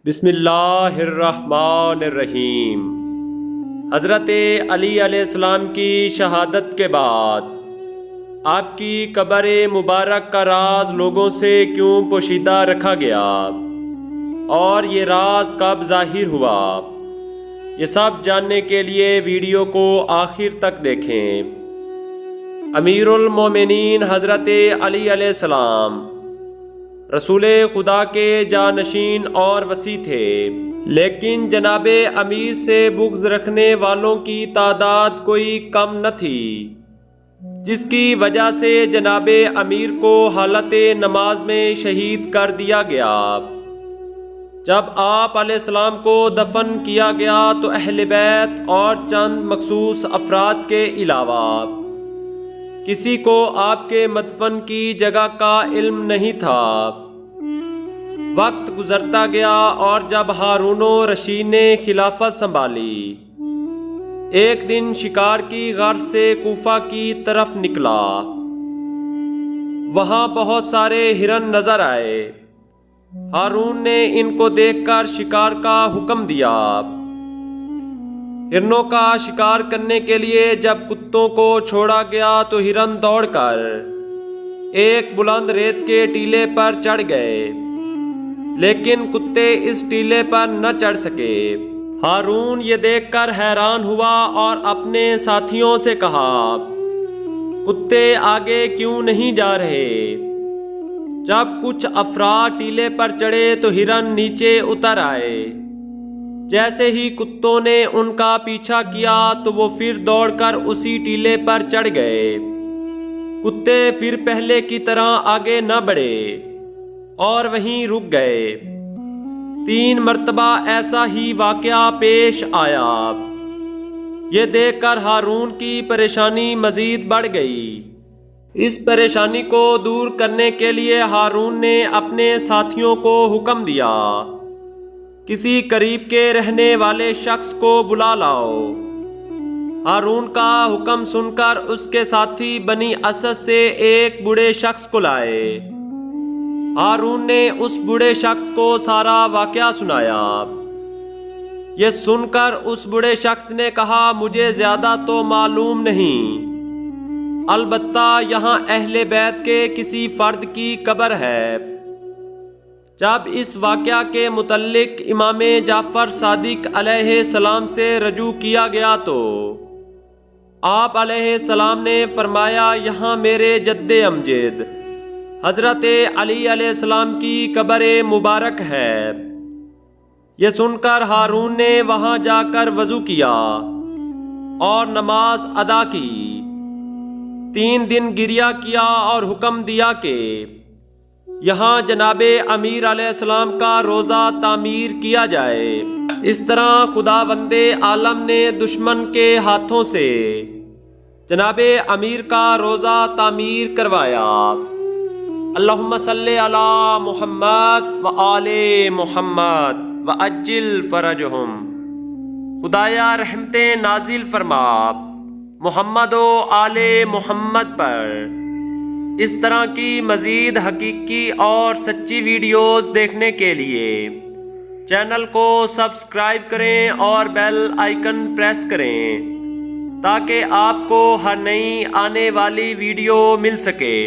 بسم اللہ الرحمن الرحیم۔ حضرت علی علیہ السلام کی شہادت کے بعد آپ کی قبر مبارک کا راز لوگوں سے کیوں پوشیدہ رکھا گیا اور یہ راز کب ظاہر ہوا، یہ سب جاننے کے لیے ویڈیو کو آخر تک دیکھیں۔ امیر المومنین حضرت علی علیہ السلام رسول خدا کے جانشین اور وصی تھے، لیکن جناب امیر سے بغض رکھنے والوں کی تعداد کوئی کم نہ تھی، جس کی وجہ سے جناب امیر کو حالت نماز میں شہید کر دیا گیا۔ جب آپ علیہ السلام کو دفن کیا گیا تو اہل بیت اور چند مخصوص افراد کے علاوہ کسی کو آپ کے مدفن کی جگہ کا علم نہیں تھا۔ وقت گزرتا گیا اور جب ہارون الرشید نے خلافت سنبھالی، ایک دن شکار کی غرض سے کوفہ کی طرف نکلا۔ وہاں بہت سارے ہرن نظر آئے۔ ہارون نے ان کو دیکھ کر شکار کا حکم دیا۔ ہرنوں کا شکار کرنے کے لیے جب کتوں کو چھوڑا گیا تو ہرن دوڑ کر ایک بلند ریت کے ٹیلے پر چڑھ گئے، لیکن کتے اس ٹیلے پر نہ چڑھ سکے۔ ہارون یہ دیکھ کر حیران ہوا اور اپنے ساتھیوں سے کہا، کتے آگے کیوں نہیں جا رہے؟ جب کچھ افراد ٹیلے پر چڑھے تو ہرن نیچے اتر آئے۔ جیسے ہی کتوں نے ان کا پیچھا کیا تو وہ پھر دوڑ کر اسی ٹیلے پر چڑھ گئے۔ کتے پھر پہلے کی طرح آگے نہ بڑھے اور وہیں رک گئے۔ 3 مرتبہ ایسا ہی واقعہ پیش آیا۔ یہ دیکھ کر ہارون کی پریشانی مزید بڑھ گئی۔ اس پریشانی کو دور کرنے کے لیے ہارون نے اپنے ساتھیوں کو حکم دیا، کسی قریب کے رہنے والے شخص کو بلا لاؤ۔ ہارون کا حکم سن کر اس کے ساتھی بنی اسد سے ایک بوڑھے شخص کو لائے۔ ہارون نے اس بوڑھے شخص کو سارا واقعہ سنایا۔ یہ سن کر اس بوڑھے شخص نے کہا، مجھے زیادہ تو معلوم نہیں، البتہ یہاں اہل بیت کے کسی فرد کی قبر ہے۔ جب اس واقعہ کے متعلق امام جعفر صادق علیہ السلام سے رجوع کیا گیا تو آپ علیہ السلام نے فرمایا، یہاں میرے جد امجد حضرت علی علیہ السلام کی قبر مبارک ہے۔ یہ سن کر ہارون نے وہاں جا کر وضو کیا اور نماز ادا کی۔ 3 دن گریہ کیا اور حکم دیا کہ یہاں جناب امیر علیہ السلام کا روضہ تعمیر کیا جائے۔ اس طرح خداوند عالم نے دشمن کے ہاتھوں سے جناب امیر کا روضہ تعمیر کروایا۔ اللہم صلی علی محمد و آل محمد وعجل فرجہم۔ خدایا رحمتیں نازل فرما محمد و آل محمد پر۔ اس طرح کی مزید حقیقی اور سچی ویڈیوز دیکھنے کے لیے چینل کو سبسکرائب کریں اور بیل آئیکن پریس کریں تاکہ آپ کو ہر نئی آنے والی ویڈیو مل سکے۔